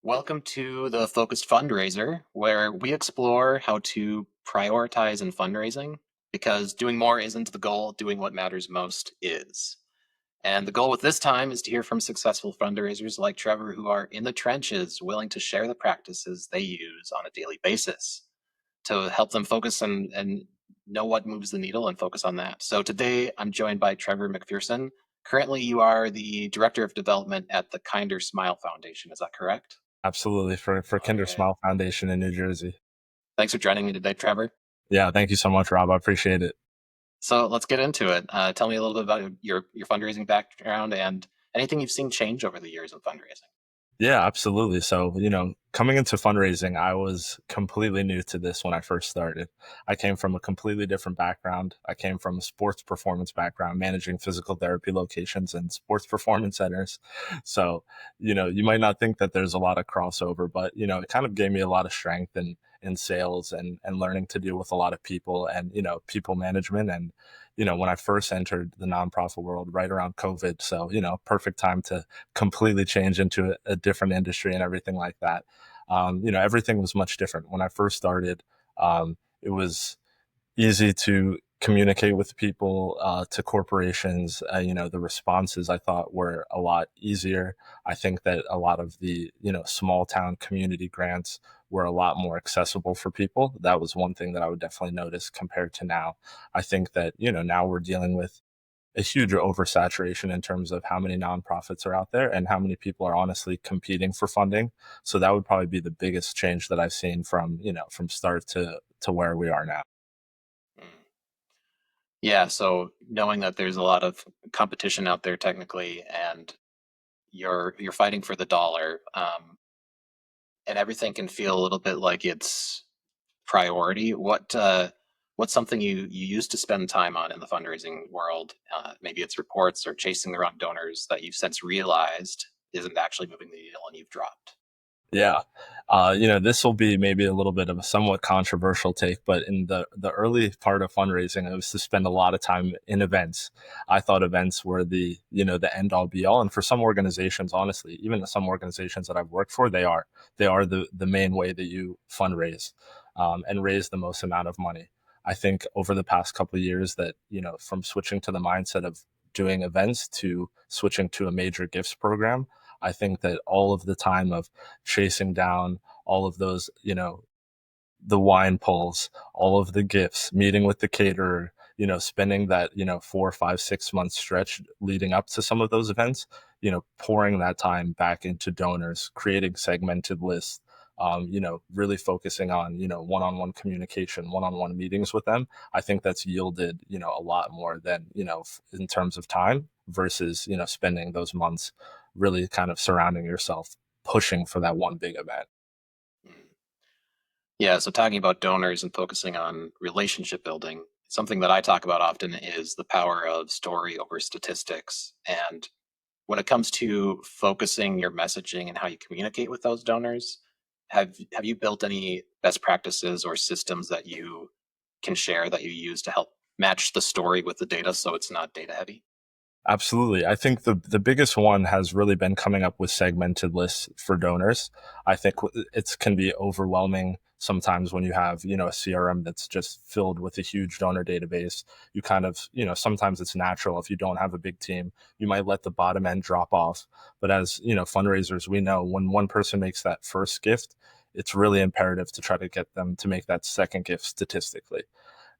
Welcome to the Focused Fundraiser, where we explore how to prioritize in fundraising because doing more isn't the goal, doing what matters most is. And the goal with this time is to hear from successful fundraisers like Trevor who are in the trenches, willing to share the practices they use on a daily basis to help them focus and know what moves the needle and focus on that. So today I'm joined by Trevor McPherson. Currently, you are the Director of Development at the Kinder Smile Foundation. Is that correct? Absolutely, for Kinder Okay. Smile Foundation in New Jersey. Thanks for joining me today, Trevor. Yeah, thank you so much, Rob. I appreciate it. So let's get into it. Tell me a little bit about your fundraising background and anything you've seen change over the years in fundraising. Yeah, absolutely. So, coming into fundraising, I was completely new to this when I first started. I came from a completely different background. I came from a sports performance background, managing physical therapy locations and sports performance centers. So, you might not think that there's a lot of crossover, but, it kind of gave me a lot of strength in sales and learning to deal with a lot of people and, people management. And, when I first entered the nonprofit world right around COVID. So, perfect time to completely change into a different industry and everything like that. Everything was much different. When I first started, it was easy to communicate with people, to corporations. The responses I thought were a lot easier. I think that a lot of the, small town community grants were a lot more accessible for people. That was one thing that I would definitely notice compared to now. I think that, now we're dealing with a huge oversaturation in terms of how many nonprofits are out there and how many people are honestly competing for funding. So that would probably be the biggest change that I've seen from, from start to where we are now. Mm. Yeah, so knowing that there's a lot of competition out there technically, and you're fighting for the dollar, and everything can feel a little bit like it's priority. What's something you used to spend time on in the fundraising world? Maybe it's reports or chasing the wrong donors that you've since realized isn't actually moving the needle and you've dropped. Yeah. This will be maybe a little bit of a somewhat controversial take, but in the early part of fundraising, I was to spend a lot of time in events. I thought events were the end all be all. And for some organizations, honestly, even some organizations that I've worked for, they are the main way that you fundraise, and raise the most amount of money. I think over the past couple of years that, from switching to the mindset of doing events to switching to a major gifts program, I think that all of the time of chasing down all of those, the wine pulls, all of the gifts, meeting with the caterer, spending that, 4, 5, 6 month stretch leading up to some of those events, pouring that time back into donors, creating segmented lists, really focusing on, one-on-one communication, one-on-one meetings with them. I think that's yielded, a lot more than, in terms of time versus, spending those months really kind of surrounding yourself, pushing for that one big event. Mm. Yeah, so talking about donors and focusing on relationship building, something that I talk about often is the power of story over statistics. And when it comes to focusing your messaging and how you communicate with those donors, have you built any best practices or systems that you can share that you use to help match the story with the data so it's not data heavy? Absolutely. I think the biggest one has really been coming up with segmented lists for donors. I think it can be overwhelming sometimes when you have, a CRM that's just filled with a huge donor database. You kind of, sometimes it's natural if you don't have a big team, you might let the bottom end drop off. But as, fundraisers, we know when one person makes that first gift, it's really imperative to try to get them to make that second gift statistically.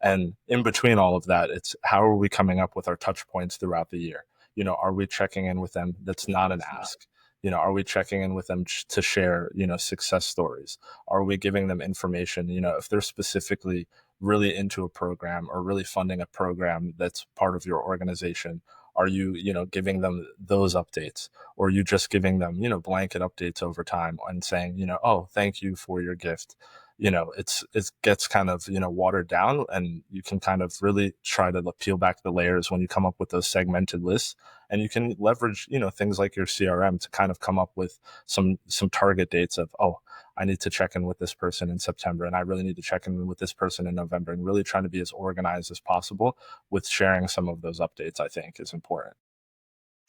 And in between all of that, it's how are we coming up with our touch points throughout the year? Are we checking in with them? That's not an ask. Are we checking in with them to share, success stories? Are we giving them information? If they're specifically really into a program or really funding a program that's part of your organization, are you, giving them those updates? Or are you just giving them, blanket updates over time and saying, oh, thank you for your gift? It gets kind of, watered down, and you can kind of really try to peel back the layers when you come up with those segmented lists. And you can leverage, things like your CRM to kind of come up with some target dates of, oh, I need to check in with this person in September, and I really need to check in with this person in November, and really trying to be as organized as possible with sharing some of those updates, I think is important.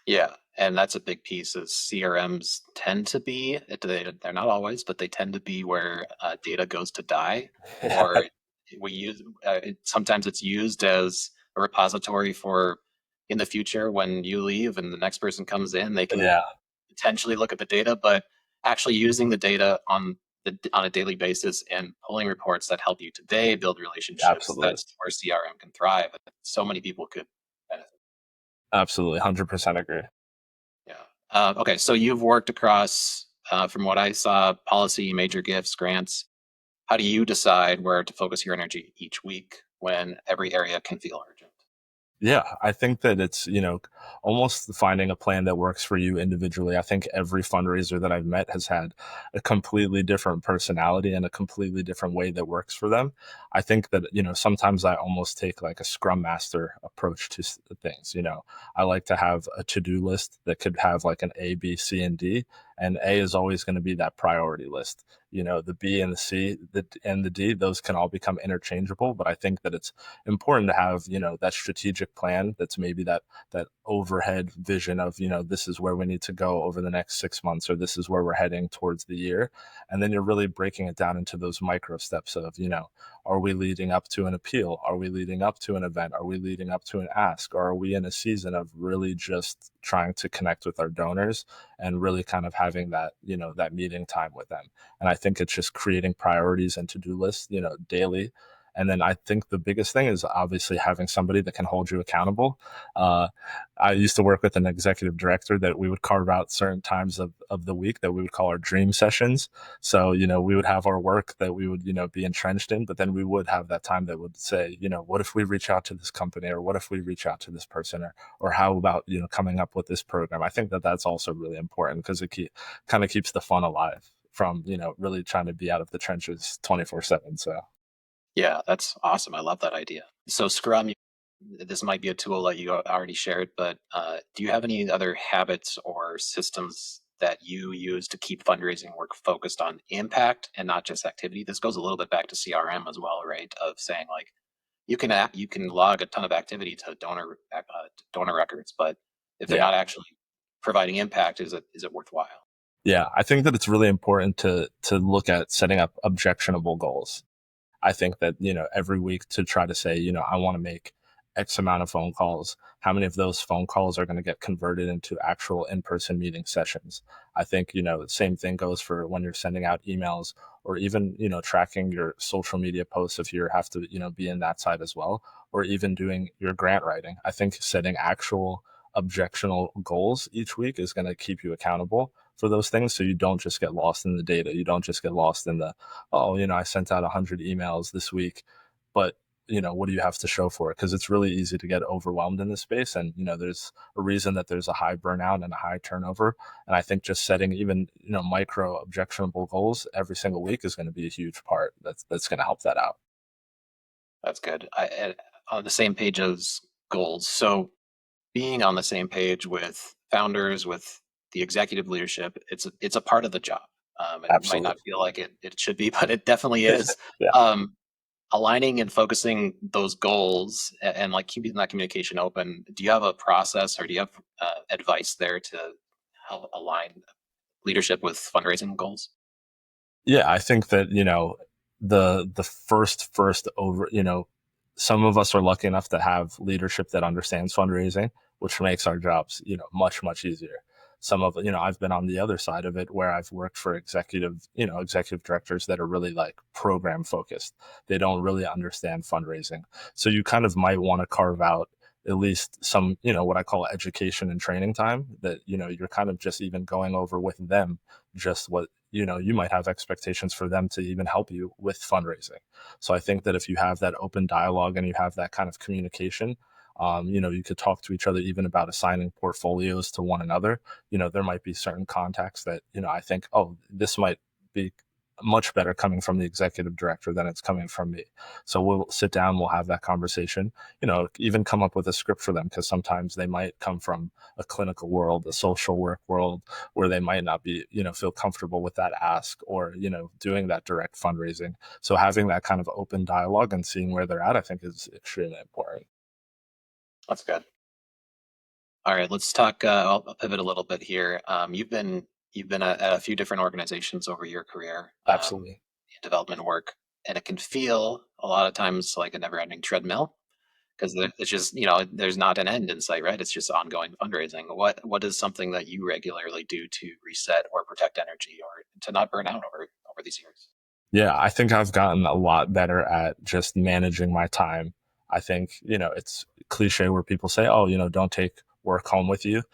Yeah, And that's a big piece is CRMs tend to be, they're not always, but they tend to be where data goes to die, or we use, sometimes it's used as a repository for in the future when you leave and the next person comes in, they can Yeah, potentially look at the data, but actually using the data on a daily basis and pulling reports that help you today build relationships, absolutely. that's where CRM can thrive. So many people could benefit. Absolutely. 100% agree. Yeah. Okay, so you've worked across, from what I saw, policy, major gifts, grants. How do you decide where to focus your energy each week when every area can feel urgent? Yeah, I think that it's, almost finding a plan that works for you individually. I think every fundraiser that I've met has had a completely different personality and a completely different way that works for them. I think that, sometimes I almost take like a scrum master approach to things. I like to have a to-do list that could have like an A, B, C, and D. And A is always going to be that priority list. The B and the C and the D, those can all become interchangeable. But I think that it's important to have that strategic plan that's maybe that overhead vision of this is where we need to go over the next 6 months, or this is where we're heading towards the year. And then you're really breaking it down into those micro steps of are we leading up to an appeal, are we leading up to an event, are we leading up to an ask, or are we in a season of really just trying to connect with our donors and really kind of having that that meeting time with them. And I think it's just creating priorities and to-do lists daily. And then I think the biggest thing is obviously having somebody that can hold you accountable. Uh, I used to work with an executive director that we would carve out certain times of the week that we would call our dream sessions. So, we would have our work that we would, be entrenched in, but then we would have that time that would say, what if we reach out to this company, or what if we reach out to this person, or how about, coming up with this program? I think that that's also really important because kind of keeps the fun alive from, really trying to be out of the trenches 24/7. So. Yeah, that's awesome. I love that idea. So Scrum, this might be a tool that you already shared, but do you have any other habits or systems that you use to keep fundraising work focused on impact and not just activity? This goes a little bit back to CRM as well, right? Of saying like you can log a ton of activity to donor records, but if they're Yeah. not actually providing impact, is it worthwhile? Yeah, I think that it's really important to look at setting up objectionable goals. I think that, every week to try to say, I want to make X amount of phone calls. How many of those phone calls are going to get converted into actual in-person meeting sessions? I think, the same thing goes for when you're sending out emails, or even, tracking your social media posts if you have to, be in that side as well, or even doing your grant writing. I think setting actual objectionable goals each week is going to keep you accountable for those things, so you don't just get lost in the data. You don't just get lost in the, oh, I sent out 100 emails this week, but what do you have to show for it? Because it's really easy to get overwhelmed in this space, and there's a reason that there's a high burnout and a high turnover. And I think just setting even micro objectionable goals every single week is going to be a huge part that's going to help that out. That's good. On the same page as goals. So being on the same page with founders, with the executive leadership, it's a part of the job. It might not Absolutely. feel like it should be, but it definitely is. Yeah. Um, Aligning and focusing those goals and like keeping that communication open. Do you have a process or do you have advice there to help align leadership with fundraising goals? Yeah, I think that, the first over, some of us are lucky enough to have leadership that understands fundraising, which makes our jobs, much, much easier. Some of, I've been on the other side of it where I've worked for executive directors that are really like program focused. They don't really understand fundraising. So you kind of might want to carve out at least some, what I call education and training time that, you're kind of just even going over with them just what you might have expectations for them to even help you with fundraising. So I think that if you have that open dialogue and you have that kind of communication, you could talk to each other even about assigning portfolios to one another. There might be certain contacts that I think, oh, this might be much better coming from the executive director than it's coming from me. So we'll sit down, we'll have that conversation, even come up with a script for them, because sometimes they might come from a clinical world, a social work world, where they might not be, feel comfortable with that ask, or, doing that direct fundraising. So having that kind of open dialogue and seeing where they're at, I think is extremely important. That's good. All right, let's talk. I'll pivot a little bit here. You've been at a few different organizations over your career, Absolutely. in development work, and it can feel a lot of times like a never-ending treadmill because it's just there's not an end in sight, right? It's just ongoing fundraising. What is something that you regularly do to reset or protect energy or to not burn out over these years? Yeah, I think I've gotten a lot better at just managing my time. I think, it's cliche where people say, oh, don't take work home with you.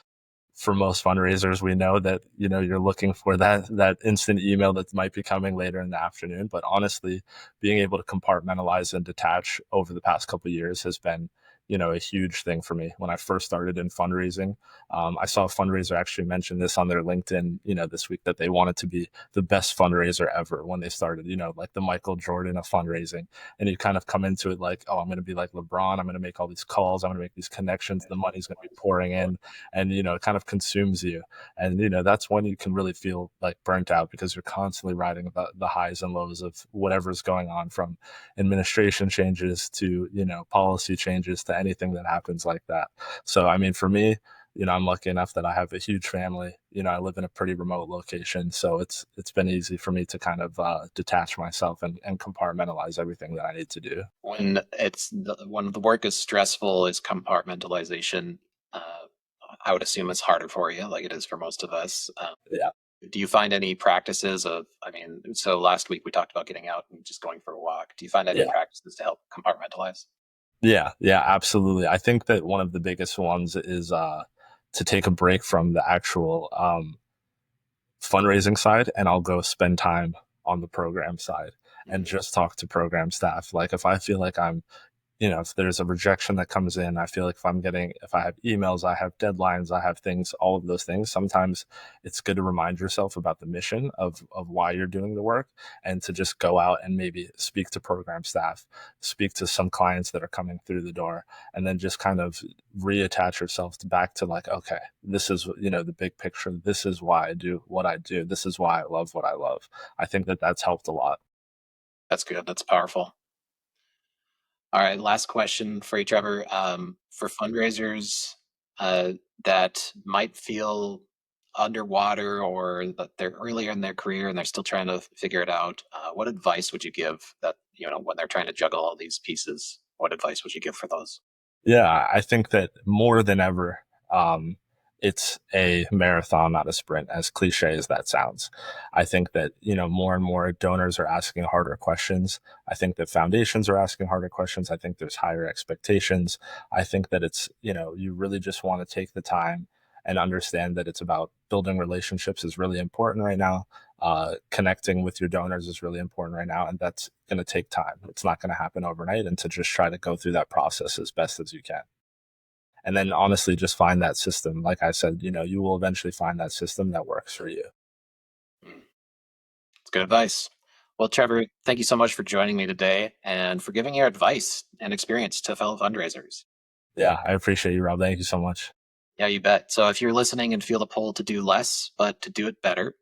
For most fundraisers, we know that you're looking for that instant email that might be coming later in the afternoon. But honestly, being able to compartmentalize and detach over the past couple of years has been a huge thing for me. When I first started in fundraising, I saw a fundraiser actually mention this on their LinkedIn this week, that they wanted to be the best fundraiser ever when they started, like the Michael Jordan of fundraising. And you kind of come into it like, oh, I'm going to be like LeBron, I'm going to make all these calls, I'm going to make these connections, the money's going to be pouring in, and it kind of consumes you. And that's when you can really feel like burnt out, because you're constantly riding the highs and lows of whatever's going on, from administration changes to policy changes to anything that happens like that. So I mean, for me, I'm lucky enough that I have a huge family. I live in a pretty remote location, so it's been easy for me to kind of detach myself and compartmentalize everything that I need to do. When the work is stressful, is compartmentalization. Uh, I would assume it's harder for you, like it is for most of us. Yeah. Do you find any practices of, I mean, so last week we talked about getting out and just going for a walk. Do you find any Yeah. practices to help compartmentalize? Yeah, yeah, absolutely. I think that one of the biggest ones is to take a break from the actual fundraising side, and I'll go spend time on the program side and Mhm. just talk to program staff. Like if I feel like if there's a rejection that comes in, I feel like if I have emails, I have deadlines, I have things, all of those things. Sometimes it's good to remind yourself about the mission of why you're doing the work, and to just go out and maybe speak to program staff, speak to some clients that are coming through the door, and then just kind of reattach yourself back to like, okay, this is, the big picture. This is why I do what I do. This is why I love what I love. I think that that's helped a lot. That's good. That's powerful. All right, last question for you, Trevor. For fundraisers uh, that might feel underwater or that they're earlier in their career and they're still trying to figure it out, what advice would you give that, when they're trying to juggle all these pieces? What advice would you give for those? Yeah, I think that more than ever, um, it's a marathon, not a sprint, as cliche as that sounds. I think that, more and more donors are asking harder questions. I think that foundations are asking harder questions. I think there's higher expectations. I think that it's, you really just want to take the time and understand that it's about building relationships is really important right now. Connecting with your donors is really important right now, and that's going to take time. It's not going to happen overnight, and to just try to go through that process as best as you can. And then honestly, just find that system. Like I said, you will eventually find that system that works for you. Mm, it's good advice. Well, Trevor, thank you so much for joining me today and for giving your advice and experience to fellow fundraisers. Yeah, I appreciate you, Rob. Thank you so much. Yeah, you bet. So if you're listening and feel the pull to do less, but to do it better,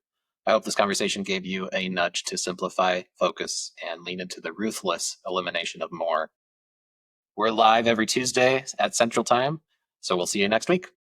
I hope this conversation gave you a nudge to simplify, focus, and lean into the ruthless elimination of more. We're live every Tuesday at Central Time, so we'll see you next week.